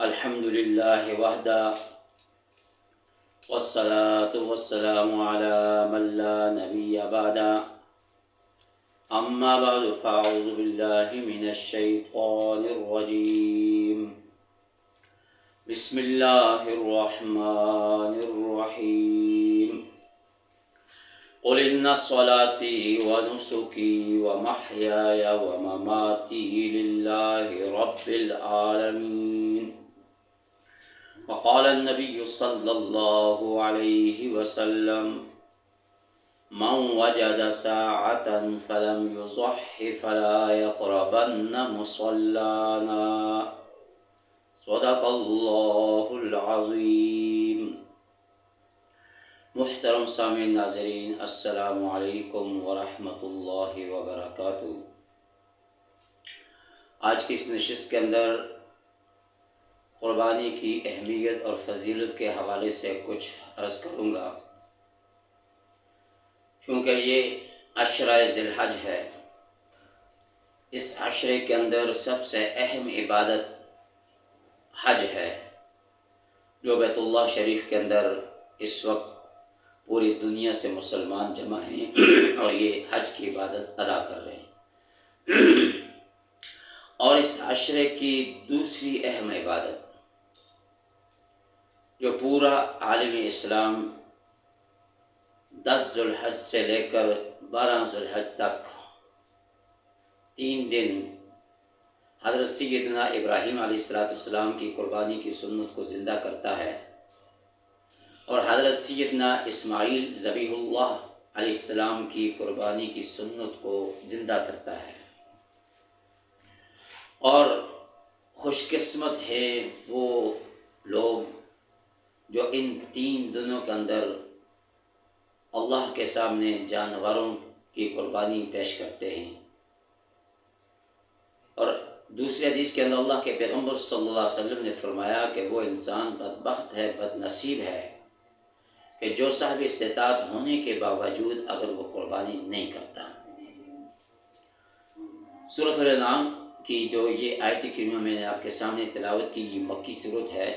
الحمد لله وحده والصلاة والسلام على من لا نبي بعده أما بعد فأعوذ بالله من الشيطان الرجيم بسم الله الرحمن الرحيم قل إن صلاتي ونسكي ومحياي ومماتي لله رب العالمين وقال النبي صلى الله عليه وسلم من وجد ساعة فلم يصح فلا يقربن مصلانا صدق الله العظيم۔ محترم سامعین ناظرین، السلام علیکم ورحمۃ اللہ وبرکاتہ۔ آج کی اس نشست کے اندر قربانی کی اہمیت اور فضیلت کے حوالے سے کچھ عرض کروں گا۔ چونکہ یہ عشرہ ذی الحج ہے، اس عشرے کے اندر سب سے اہم عبادت حج ہے، جو بیت اللہ شریف کے اندر اس وقت پوری دنیا سے مسلمان جمع ہیں اور یہ حج کی عبادت ادا کر رہے ہیں۔ اور اس عشرے کی دوسری اہم عبادت جو پورا عالم اسلام 10 ذی الحج سے لے کر 12 ذی الحج تک 3 دن حضرت سیدنا ابراہیم علیہ السلام کی قربانی کی سنت کو زندہ کرتا ہے، اور حضرت سیدنا اسماعیل ذبیح اللہ علیہ السلام کی قربانی کی سنت کو زندہ کرتا ہے۔ اور خوش قسمت ہے وہ لوگ جو ان 3 دنوں کے اندر اللہ کے سامنے جانوروں کی قربانی پیش کرتے ہیں۔ اور دوسری حدیث کے اندر اللہ کے پیغمبر صلی اللہ علیہ وسلم نے فرمایا کہ وہ انسان بدبخت ہے، بد نصیب ہے کہ جو صاحب استطاعت ہونے کے باوجود اگر وہ قربانی نہیں کرتا۔ سورۃ الانعام کی جو یہ آیت کریمہ میں نے آپ کے سامنے تلاوت کی، یہ مکی سورت ہے،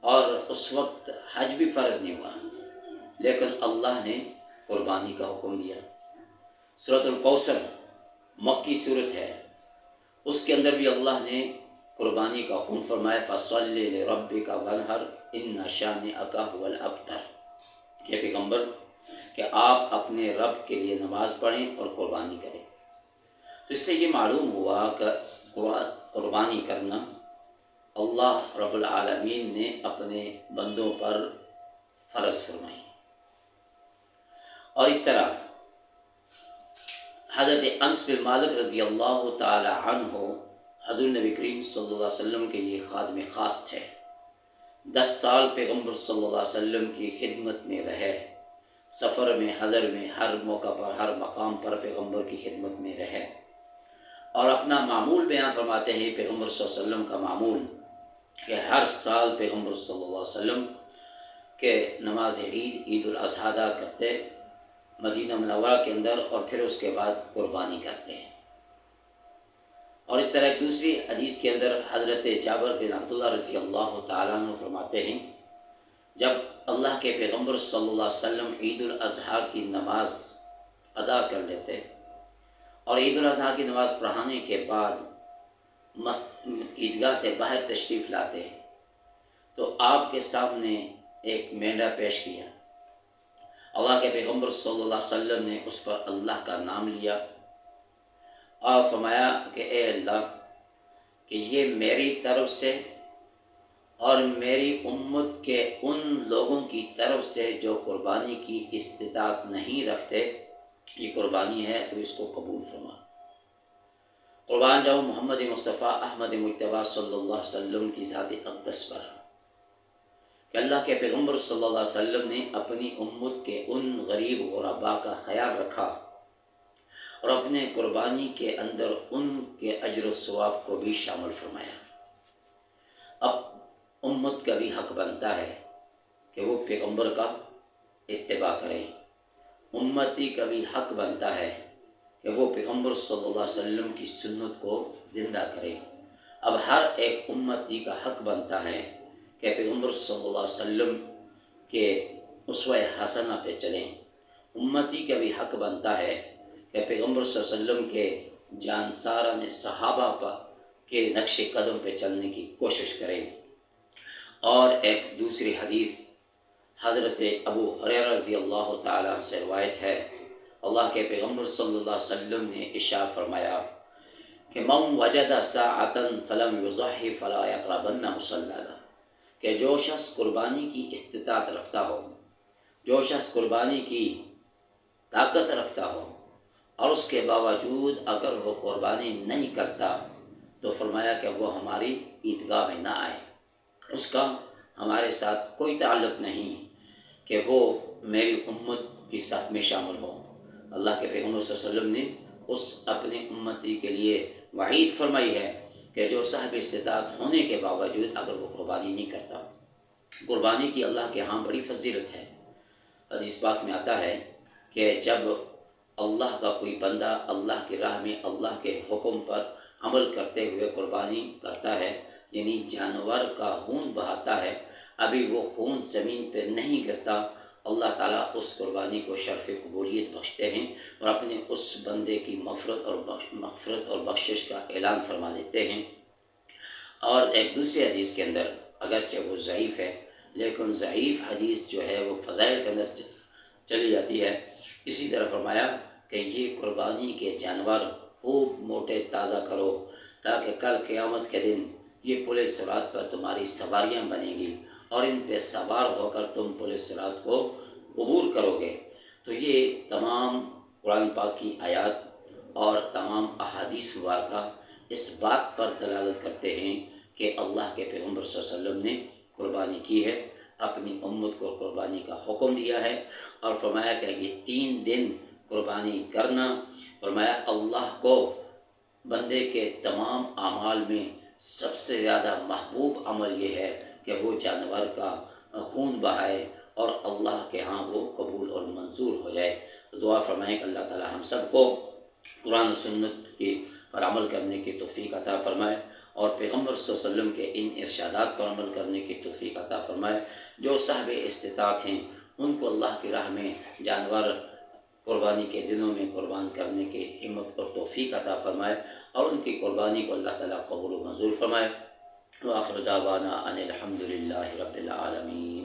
اور اس وقت حج بھی فرض نہیں ہوا، لیکن اللہ نے قربانی کا حکم دیا۔ سورۃ الکوثر مکی سورت ہے، اس کے اندر بھی اللہ نے قربانی کا حکم فرمایا، فَصَلِّ لِرَبِّكَ وَانْحَرْ إِنَّ شَانِئَكَ هُوَ الْأَبْتَرُ، کہ پیغمبر کہ آپ اپنے رب کے لیے نماز پڑھیں اور قربانی کریں۔ تو اس سے یہ معلوم ہوا کہ قربانی کرنا اللہ رب العالمین نے اپنے بندوں پر فرض فرمائی۔ اور اس طرح حضرت انس بن مالک رضی اللہ تعالی عنہ حضور نبی کریم صلی اللہ علیہ وسلم کے یہ خادم خاص تھے، 10 سال پیغمبر صلی اللہ علیہ وسلم کی خدمت میں رہے، سفر میں، حضر میں، ہر موقع پر، ہر مقام پر پیغمبر کی خدمت میں رہے، اور اپنا معمول بیان فرماتے ہیں پیغمبر صلی اللہ علیہ وسلم کا معمول کہ ہر سال پیغمبر صلی اللہ علیہ وسلم کے نماز عید الاضحیٰ ادا کرتے مدینہ منورہ کے اندر، اور پھر اس کے بعد قربانی کرتے ہیں۔ اور اس طرح ایک دوسری حدیث کے اندر حضرت جابر بن عبداللہ رضی اللہ تعالیٰ عنہ فرماتے ہیں، جب اللہ کے پیغمبر صلی اللہ علیہ وسلم عید الاضحیٰ کی نماز ادا کر لیتے اور عید الاضحیٰ کی نماز پڑھانے کے بعد عیدگاہ سے باہر تشریف لاتے تو آپ کے سامنے ایک مینڈا پیش کیا۔ اللہ کے پیغمبر صلی اللہ علیہ وسلم نے اس پر اللہ کا نام لیا اور فرمایا کہ اے اللہ کہ یہ میری طرف سے اور میری امت کے ان لوگوں کی طرف سے جو قربانی کی استطاعت نہیں رکھتے، یہ قربانی ہے تو اس کو قبول فرما۔ قربان جاؤں محمد مصطفیٰ احمد مجتبیٰ صلی اللہ علیہ وسلم کی ذات اقدس پر کہ اللہ کے پیغمبر صلی اللہ علیہ وسلم نے اپنی امت کے ان غریب غرباء کا خیال رکھا اور اپنے قربانی کے اندر ان کے اجر و ثواب کو بھی شامل فرمایا۔ اب امت کا بھی حق بنتا ہے کہ وہ پیغمبر کا اتباع کریں، امتی کا بھی حق بنتا ہے کہ وہ پیغمبر صلی اللہ علیہ وسلم کی سنت کو زندہ کریں اب ہر ایک امتی کا حق بنتا ہے کہ پیغمبر صلی اللہ علیہ وسلم کے اسوہ حسنہ پہ چلیں۔ امتی کا بھی حق بنتا ہے کہ پیغمبر صلی اللہ علیہ وسلم کے جانساران صحابہ پر کے نقش قدم پہ چلنے کی کوشش کریں۔ اور ایک دوسری حدیث حضرت ابو ہریرہ رضی اللہ تعالیٰ عنہ سے روایت ہے، اللہ کے پیغمبر صلی اللہ علیہ وسلم نے ارشاد فرمایا کہ من وجد ساعتا فلم یضحی فلا یقربن مصلانا، کہ جو شخص قربانی کی استطاعت رکھتا ہو، جو شخص قربانی کی طاقت رکھتا ہو اور اس کے باوجود اگر وہ قربانی نہیں کرتا تو فرمایا کہ وہ ہماری عیدگاہ میں نہ آئے، اس کا ہمارے ساتھ کوئی تعلق نہیں کہ وہ میری امت کی صف میں شامل ہو۔ اللہ کے پیغمبر صلی اللہ علیہ وسلم نے اس اپنے امتی کے لیے وعید فرمائی ہے کہ جو صاحب استطاعت ہونے کے باوجود اگر وہ قربانی نہیں کرتا۔ قربانی کی اللہ کے ہاں بڑی فضیلت ہے۔ حدیث پاک میں آتا ہے کہ جب اللہ کا کوئی بندہ اللہ کی راہ میں اللہ کے حکم پر عمل کرتے ہوئے قربانی کرتا ہے، یعنی جانور کا خون بہاتا ہے، ابھی وہ خون زمین پہ نہیں گرتا، اللہ تعالیٰ اس قربانی کو شرف قبولیت بخشتے ہیں اور اپنے اس بندے کی مغفرت اور بخشش کا اعلان فرما دیتے ہیں۔ اور ایک دوسری حدیث کے اندر اگرچہ وہ ضعیف ہے لیکن ضعیف حدیث جو ہے وہ فضائل کے اندر چلی جاتی ہے۔ اسی طرح فرمایا کہ یہ قربانی کے جانور خوب موٹے تازہ کرو تاکہ کل قیامت کے دن یہ پل صراط پر تمہاری سواریاں بنیں گی اور ان پہ سوار ہو کر تم پل صراط کو عبور کرو گے۔ تو یہ تمام قرآن پاک کی آیات اور تمام احادیث مبارکہ اس بات پر دلالت کرتے ہیں کہ اللہ کے پیغمبر صلی اللہ علیہ وسلم نے قربانی کی ہے، اپنی امت کو قربانی کا حکم دیا ہے اور فرمایا کہ یہ 3 دن قربانی کرنا، فرمایا اللہ کو بندے کے تمام اعمال میں سب سے زیادہ محبوب عمل یہ ہے کہ وہ جانور کا خون بہائے اور اللہ کے ہاں وہ قبول اور منظور ہو جائے۔ تو دعا فرمائیں کہ اللہ تعالی ہم سب کو قرآن و سنت کی پر عمل کرنے کی توفیق عطا فرمائے اور پیغمبر صلی اللہ علیہ وسلم کے ان ارشادات پر عمل کرنے کی توفیق عطا فرمائے۔ جو صاحب استطاعت ہیں ان کو اللہ کی راہ میں جانور قربانی کے دنوں میں قربان کرنے کی ہمت اور توفیق عطا فرمائے اور ان کی قربانی کو اللہ تعالیٰ قبول و منظور فرمائے۔ وآخر دعوانا ان الحمد للہ رب العالمین۔